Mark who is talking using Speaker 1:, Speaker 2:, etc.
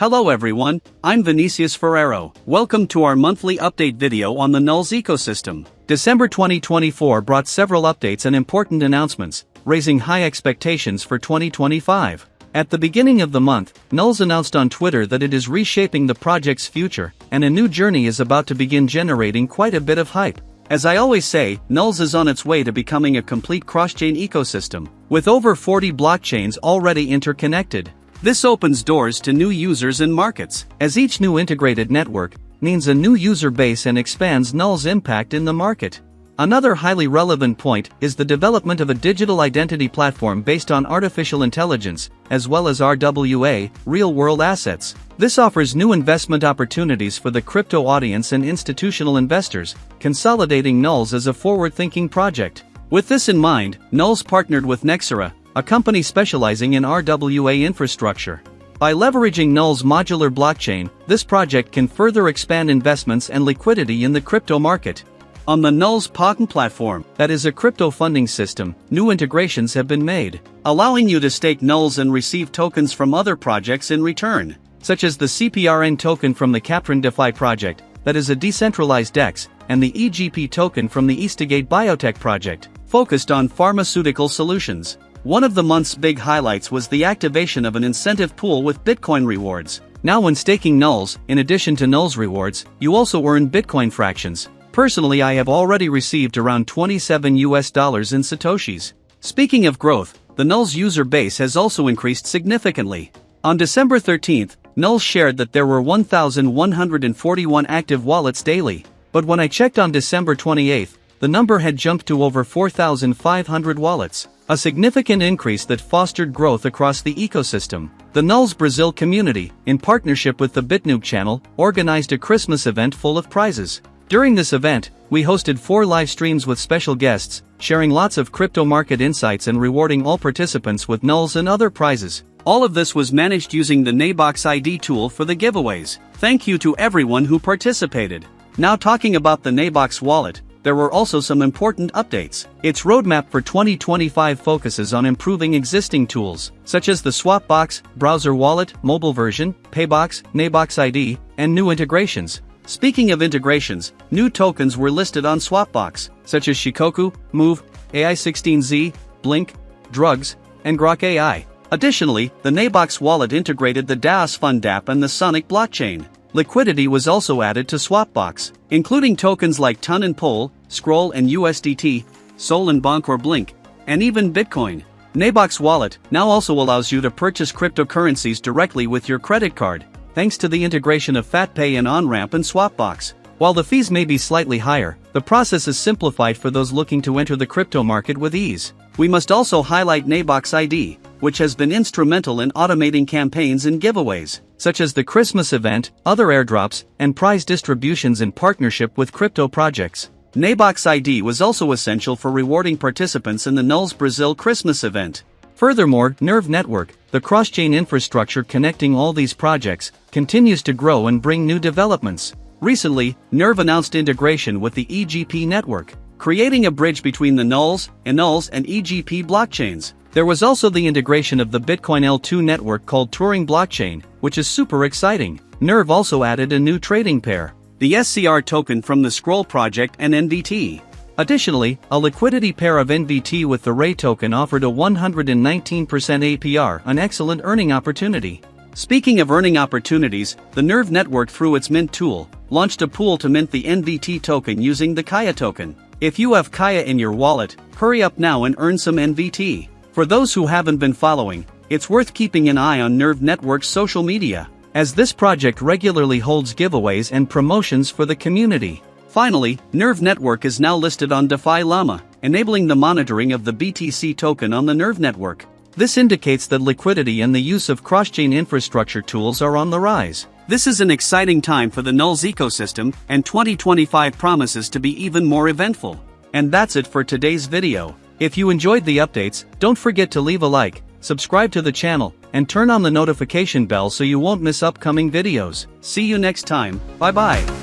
Speaker 1: Hello everyone, I'm Vinicius Ferrero. Welcome to our monthly update video on the NULS ecosystem. December 2024 brought several updates and important announcements, raising high expectations for 2025. At the beginning of the month, NULS announced on Twitter that it is reshaping the project's future, and a new journey is about to begin, generating quite a bit of hype. As I always say, NULS is on its way to becoming a complete cross-chain ecosystem, with over 40 blockchains already interconnected. This opens doors to new users and markets, as each new integrated network means a new user base and expands NULS' impact in the market. Another highly relevant point is the development of a digital identity platform based on artificial intelligence, as well as RWA, real-world assets. This offers new investment opportunities for the crypto audience and institutional investors, consolidating NULS as a forward-thinking project. With this in mind, NULS partnered with Nexera, a company specializing in RWA infrastructure. By leveraging NULS' modular blockchain, this project can further expand investments and liquidity in the crypto market. On the NULS P Platform, that is a crypto funding system, new integrations have been made, allowing you to stake NULS and receive tokens from other projects in return, such as the CPRN token from the Captron DeFi project, that is a decentralized DEX, and the EGP token from the Eastigate Biotech project, focused on pharmaceutical solutions. One of the month's big highlights was the activation of an incentive pool with Bitcoin rewards. Now when staking NULS, in addition to NULS rewards, you also earn Bitcoin fractions. Personally, I have already received around $27 in Satoshis. Speaking of growth, the NULS user base has also increased significantly. On December 13th, NULS shared that there were 1,141 active wallets daily, but when I checked on December 28th, the number had jumped to over 4,500 wallets. A significant increase that fostered growth across the ecosystem. The NULS Brazil community, in partnership with the BitNuke channel, organized a Christmas event full of prizes. During this event, we hosted 4 live streams with special guests, sharing lots of crypto market insights and rewarding all participants with NULS and other prizes. All of this was managed using the Nebox ID tool for the giveaways. Thank you to everyone who participated. Now talking about the Nebox Wallet, there were also some important updates. Its roadmap for 2025 focuses on improving existing tools, such as the Swapbox, browser wallet, mobile version, Paybox, Nebox ID, and new integrations. Speaking of integrations, new tokens were listed on Swapbox, such as Shikoku, Move, AI16Z, Blink, Drugs, and Grok AI. Additionally, the Nebox Wallet integrated the DAOS Fund app and the Sonic blockchain. Liquidity was also added to Swapbox, including tokens like TON and POL, Scroll and USDT, Sol and Bonk or Blink, and even Bitcoin. Nebox Wallet now also allows you to purchase cryptocurrencies directly with your credit card, thanks to the integration of FatPay and OnRamp and Swapbox. While the fees may be slightly higher, the process is simplified for those looking to enter the crypto market with ease. We must also highlight Nebox ID, which has been instrumental in automating campaigns and giveaways, such as the Christmas event, other airdrops, and prize distributions in partnership with crypto projects. Nebox ID was also essential for rewarding participants in the NULS Brazil Christmas event. Furthermore, Nerve Network, the cross-chain infrastructure connecting all these projects, continues to grow and bring new developments. Recently, Nerve announced integration with the EGP network, creating a bridge between the NULS and EGP blockchains. There was also the integration of the Bitcoin L2 network called Turing Blockchain, which is super exciting. Nerve also added a new trading pair, the SCR token from the Scroll project and NVT. Additionally, a liquidity pair of NVT with the Ray token offered a 119% APR, an excellent earning opportunity. Speaking of earning opportunities, the Nerve network through its mint tool, launched a pool to mint the NVT token using the Kaya token. If you have Kaya in your wallet, hurry up now and earn some NVT. For those who haven't been following, it's worth keeping an eye on Nerve Network's social media, as this project regularly holds giveaways and promotions for the community. Finally, Nerve Network is now listed on DeFi Llama, enabling the monitoring of the BTC token on the Nerve Network. This indicates that liquidity and the use of cross-chain infrastructure tools are on the rise. This is an exciting time for the NULS ecosystem, and 2025 promises to be even more eventful. And that's it for today's video. If you enjoyed the updates, don't forget to leave a like, subscribe to the channel, and turn on the notification bell so you won't miss upcoming videos. See you next time, bye bye.